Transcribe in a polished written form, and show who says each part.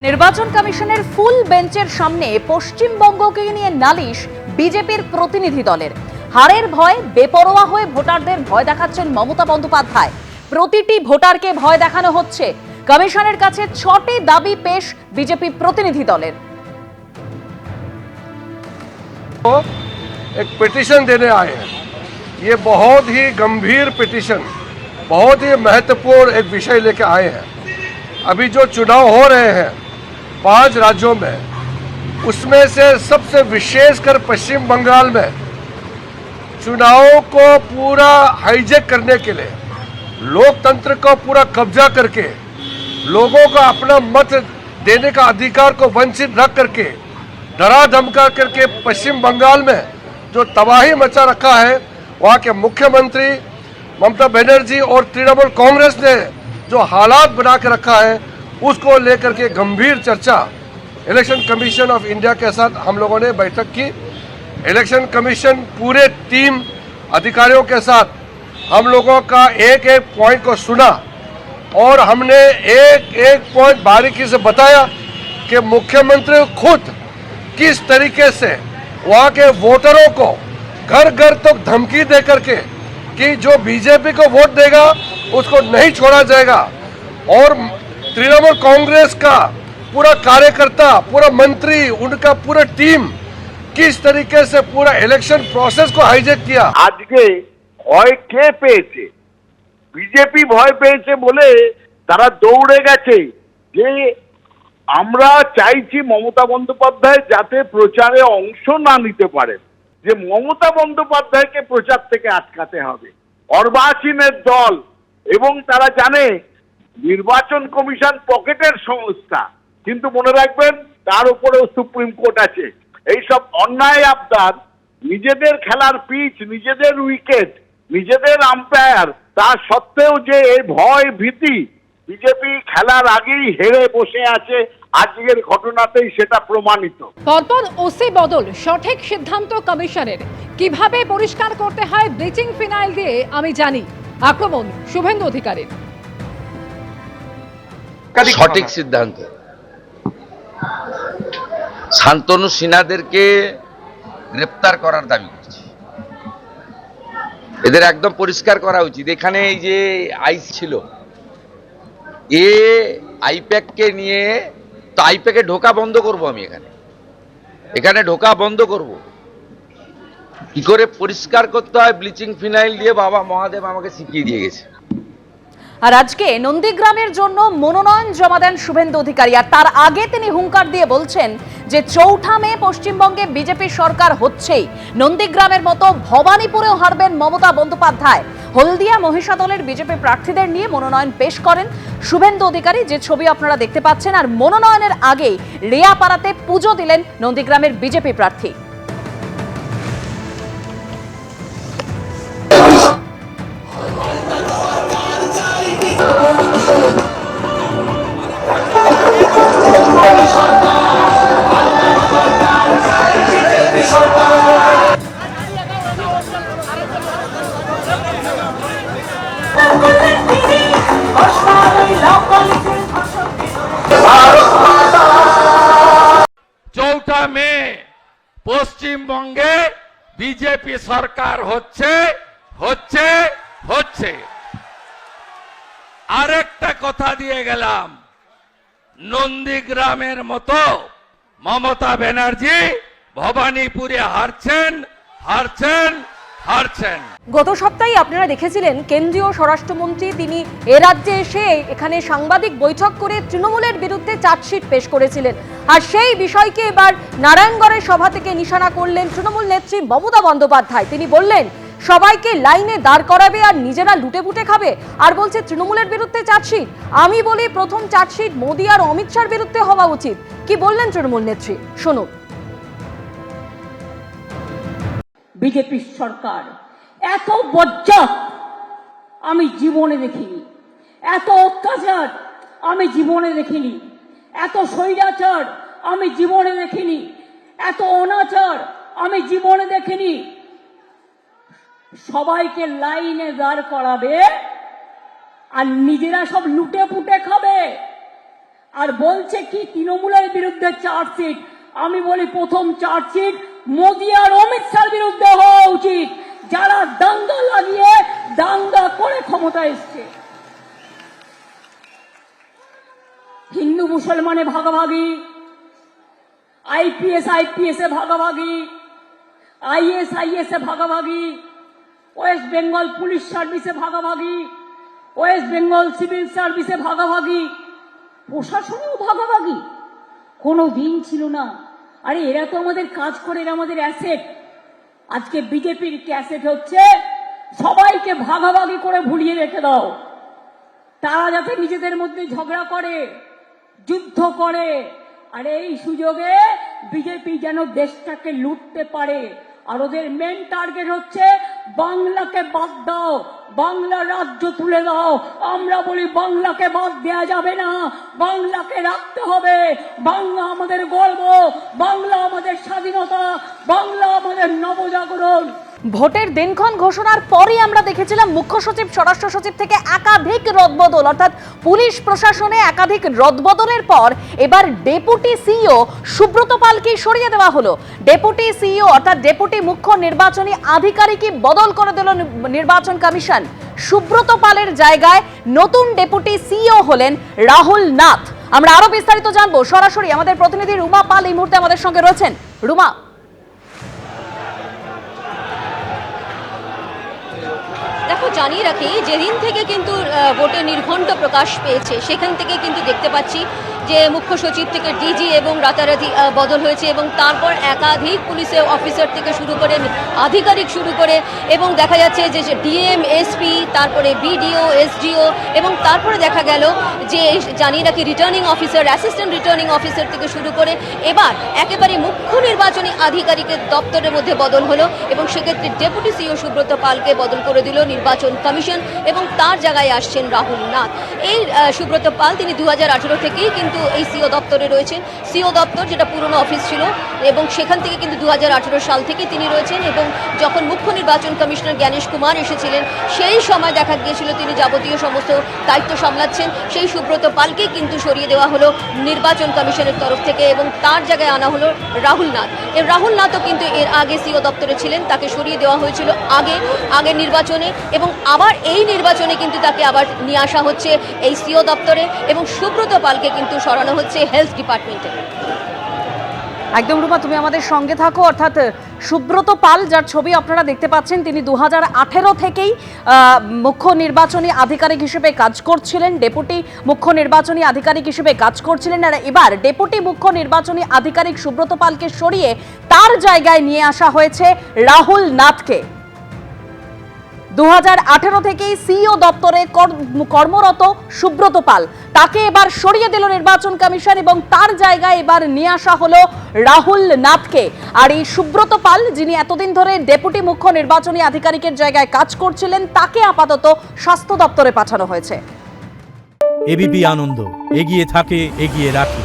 Speaker 1: নির্বাচন কমিশনের ফুল বেঞ্চের সামনে পশ্চিমবঙ্গকে নিয়ে নালিশ বিজেপির প্রতিনিধি দলের। হারের ভয় বেপরোয়া হয়ে ভোটারদের ভয় দেখাচ্ছেন মমতা বন্দ্যোপাধ্যায়। প্রতিটি ভোটারকে ভয় দেখানো হচ্ছে। কমিশনের কাছে ৬টি দাবি পেশ বিজেপি প্রতিনিধি দলের।
Speaker 2: एक पिटीशन देने आए हैं। ये बहुत ही गंभीर पिटीशन, बहुत ही महत्वपूर्ण एक विषय लेके आए हैं। अभी जो चुनाव हो रहे हैं 5 राज्यों में, उसमें से सबसे विशेषकर पश्चिम बंगाल में चुनावों को पूरा हाईजैक करने के लिए, लोकतंत्र को पूरा कब्जा करके, लोगों का अपना मत देने का अधिकार को वंचित रख करके, डरा धमका करके पश्चिम बंगाल में जो तबाही मचा रखा है, वहाँ के मुख्यमंत्री ममता बनर्जी और तृणमूल कांग्रेस ने जो हालात बना के रखा है, उसको लेकर के गंभीर चर्चा इलेक्शन कमीशन ऑफ इंडिया के साथ हम लोगों ने बैठक की। इलेक्शन कमीशन पूरे टीम अधिकारियों के साथ हम लोगों का एक एक पॉइंट को सुना और हमने एक एक पॉइंट बारीकी से बताया कि मुख्यमंत्री खुद किस तरीके से वहाँ के वोटरों को घर घर तक धमकी दे करके कि जो बीजेपी को वोट देगा उसको नहीं छोड़ा जाएगा, और तृणमूल कांग्रेस का पूरा कार्यकर्ता, पूरा मंत्री, उनका पूरा टीम किस तरीके से पूरा इलेक्शन प्रोसेस को हाईजैक किया।
Speaker 3: आज के ভয় কে পেয়েছে? বিজেপি ভয় পেয়েছে বলে তারা দৌড়ে গেছে যে আমরা চাইছি মমতা বন্দ্যোপাধ্যায় যাতে প্রচারে অংশ না নিতে পারে, যে মমতা বন্দ্যোপাধ্যায়কে প্রচার থেকে আটকাতে হবে। অর্বাচীনের দল, এবং তারা জানে নির্বাচন কমিশন পকেটের সংস্থা, কিন্তু মনে রাখবেন তার উপরেও সুপ্রিম কোর্ট আছে। এইসব অন্যায় আবদার, নিজেদের খেলার পিচ, নিজেদের উইকেট, নিজেদের আম্পায়ার, তা সত্ত্বেও যে এই ভয় ভীতি, বিজেপি খেলার আগেই হেরে বসে আছে, আজকের ঘটনাতেই সেটা প্রমাণিত।
Speaker 4: পরপর ওসি বদল সঠিক সিদ্ধান্ত কমিশনের। কিভাবে পরিষ্কার করতে হয় ব্লিচিং ফিনাইল দিয়ে আমি জানি। আক্রমণ শুভেন্দু অধিকারীর।
Speaker 5: সঠিক সিদ্ধান্ত। শান্তনু সিনহাদেরকে গ্রেপ্তার করার দাবি করছি। এদের একদম পরিষ্কার করা উচিত। এখানে এই যে আইস ছিল, এ আইপ্যাককে নিয়ে তো আইপ্যাকে ঢোকা বন্ধ করব। আমি এখানে ঢোকা বন্ধ করব। কি করে পরিষ্কার করতে হয় ব্লিচিং ফিনাইল দিয়ে বাবা মহাদেব আমাকে শিখিয়ে দিয়ে গেছে।
Speaker 1: আর আজকে নন্দীগ্রামের জন্য মনোনয়ন জমা দেন শুভেন্দু অধিকারী। আর তার আগে তিনি হুঙ্কার দিয়ে বলছেন যে ৪ঠা মে পশ্চিমবঙ্গে বিজেপি সরকার হচ্ছেই। নন্দীগ্রামের মতো ভবানীপুরেও হারবেন মমতা বন্দ্যোপাধ্যায়। হলদিয়া মহিষাদলের বিজেপি প্রার্থীদের নিয়ে মনোনয়ন পেশ করেন শুভেন্দু অধিকারী, যে ছবি আপনারা দেখতে পাচ্ছেন। আর মনোনয়নের আগেই রেয়াপাড়াতে পুজো দিলেন নন্দীগ্রামের বিজেপি প্রার্থী।
Speaker 6: চৌঠা মে পশ্চিমবঙ্গে বিজেপি সরকার হচ্ছে। আরেকটা কথা দিয়ে গেলাম, নন্দীগ্রামের মতো মমতা ব্যানার্জি ভবানীপুরে হারছেন।
Speaker 1: গত সপ্তাহে আপনারা দেখেছিলেন কেন্দ্রীয় স্বরাষ্ট্রমন্ত্রী তিনি এ রাজ্যে এসে এখানে সাংবাদিক বৈঠক করে তৃণমূলের বিরুদ্ধে চার্জশিট পেশ করেছিলেন। আর সেই বিষয়কে এবার নারায়ণগড়ের সভা থেকে নিশানা করলেন তৃণমূল নেত্রী মমতা বন্দ্যোপাধ্যায়। তিনি বললেন সবাইকে লাইনে দাঁড় করাবে আর নিজেরা লুটেপুটে খাবে, আর বলছে তৃণমূলের বিরুদ্ধে চার্জশিট। আমি বলি প্রথম চার্জশিট মোদী আর অমিত শাহর বিরুদ্ধে হওয়া উচিত। কি বললেন তৃণমূল নেত্রী, শুনুন।
Speaker 7: বিজেপির সরকার এত বজ্জাত আমি জীবনে দেখিনি, এত অত্যাচার আমি জীবনে দেখিনি, এত স্বৈরাচার আমি জীবনে দেখিনি, এত অনাচার আমি জীবনে দেখিনি। সবাইকে লাইনে দাঁড় করাবে আর নিজেরা সব লুটে পুটে খাবে। আর বলছে কি তৃণমূলের বিরুদ্ধে চার্জশিট। আমি বলি প্রথম চার্জশিট মোদী আর অমিত শাহর বিরুদ্ধে হওয়া উচিত, যারা দাঙ্গা লাগিয়ে দাঙ্গা করে ক্ষমতা এসছে। হিন্দু মুসলমানে ভাগাভাগি, আইপিএস এ ভাগাভাগি, আইএস এ ভাগাভাগি, ওয়েস্ট বেঙ্গল পুলিশ সার্ভিসে ভাগাভাগি, ওয়েস্ট বেঙ্গল সিভিল সার্ভিসে ভাগাভাগি, প্রশাসনেও ভাগাভাগি কোনো দিন ছিল না। আরে এরা তো আমাদের কাজ করে, এরা আমাদের অ্যাসেট। আজকে বিজেপির ক্যাসেট হচ্ছে সবাইকে ভাগাভাগি করে ভুলিয়ে রেখে দাও, তারা যাতে নিজেদের মধ্যে ঝগড়া করে, যুদ্ধ করে, আর এই সুযোগে বিজেপি যেন দেশটাকে লুটতে পারে। আর ওদের মেন টার্গেট হচ্ছে বাংলাকে বাদ দাও, বাংলা রাজ্য তুলে দাও। আমরা বলি বাংলাকে বাদ দেয়া যাবে না, বাংলাকে রাখতে হবে। বাংলা আমাদের গর্ব, বাংলা আমাদের স্বাধীনতা, বাংলা আমাদের নবজাগরণ।
Speaker 1: ভোটের দিনক্ষণ ঘোষণার পরই আমরা দেখেছিলাম মুখ্য সচিব, স্বরাষ্ট্র সচিব থেকে একাধিক রদবদল, অর্থাৎ পুলিশ প্রশাসনে একাধিক রদবদলের পর এবার ডেপুটি সিইও সুব্রত পালকে সরিয়ে দেওয়া হলো। ডেপুটি সিইও অর্থাৎ ডেপুটি মুখ্য নির্বাচনী আধিকারিকই বদল করে দিল নির্বাচন কমিশন। সুব্রত পালের জায়গায় নতুন ডেপুটি সিইও হলেন রাহুল নাথ। আমরা আরো বিস্তারিত জানবো, সরাসরি আমাদের প্রতিনিধি রুমা পাল এই মুহূর্তে আমাদের সঙ্গে রয়েছেন। রুমা,
Speaker 8: দেখো, জানিয়ে রাখি, যেদিন থেকে কিন্তু ভোটের নির্ঘণ্ট প্রকাশ পেয়েছে সেখান থেকে কিন্তু দেখতে পাচ্ছি যে মুখ্য সচিব থেকে ডিজি এবং রাতারাতি বদল হয়েছে, এবং তারপর একাধিক পুলিশের অফিসার থেকে শুরু করে আধিকারিক শুরু করে, এবং দেখা যাচ্ছে যে ডিএম, এসপি, তারপরে বিডিও, এসডিও, এবং তারপরে দেখা গেল যে জানিয়ে রাখি returning officer, assistant returning officer থেকে শুরু করে এবার একেবারে মুখ্য নির্বাচনী আধিকারিকের দপ্তরের মধ্যে বদল হলো, এবং সেক্ষেত্রে ডেপুটি সিইও সুব্রত পালকে বদল করে দিল নির্বাচন কমিশন, এবং তার জায়গায় আসছেন রাহুল নাথ। এই সুব্রত পাল তিনি 2018 থেকেই কিন্তু এই সিও দপ্তরে রয়েছেন। সিও দপ্তর যেটা পুরনো অফিস ছিল, এবং সেখান থেকে কিন্তু 2018 সাল থেকে তিনি রয়েছেন, এবং যখন মুখ্য নির্বাচন কমিশনার জ্ঞানেশ কুমার এসেছিলেন সেই সময় দেখা গিয়েছিল তিনি যাবতীয় সমস্ত দায়িত্ব সামলাচ্ছেন। সেই সুব্রত পালকে কিন্তু সরিয়ে দেওয়া হলো নির্বাচন কমিশনের তরফ থেকে, এবং তার জায়গায় আনা হলো রাহুল নাথ। এই রাহুল নাথও কিন্তু এর আগে সিও দপ্তরে ছিলেন, তাকে সরিয়ে দেওয়া হয়েছিল আগের নির্বাচনে, এবং আবার এই নির্বাচনে কিন্তু তাকে আবার নিয়ে আসা হচ্ছে এই সিও দপ্তরে, এবং সুব্রত পালকে কিন্তু সরানো হচ্ছে হেলথ ডিপার্টমেন্টে।
Speaker 1: একদম রুমা, তুমি আমাদের সঙ্গে থাকো। অর্থাৎ সুব্রত পাল, যার ছবি আপনারা দেখতে পাচ্ছেন, তিনি 2018 থেকেই মুখ্য নির্বাচনী আধিকারিক হিসেবে কাজ করছিলেন, ডেপুটি মুখ্য নির্বাচনী আধিকারিক হিসেবে কাজ করছিলেন। আর এবার ডেপুটি মুখ্য নির্বাচনী আধিকারিক সুব্রত পালকে সরিয়ে তার জায়গায় নিয়ে আসা হয়েছে রাহুল নাথকে। 2018 থেকেই সিইও দপ্তরে কর্মরত সুব্রত পাল, তাকে এবার সরিয়ে দিল নির্বাচন কমিশন, এবং তার জায়গায় এবার নিয়ে আসা হলো রাহুল নাথকে। আর এই সুব্রত পাল, যিনি এতদিন ধরে ডেপুটি মুখ্য নির্বাচনী আধিকারিকের জায়গায় কাজ করছিলেন, তাকে আপাতত স্বাস্থ্য দপ্তরে পাঠানো হয়েছে।
Speaker 9: এবিপি আনন্দ, এগিয়ে থাকে, এগিয়ে রাখে।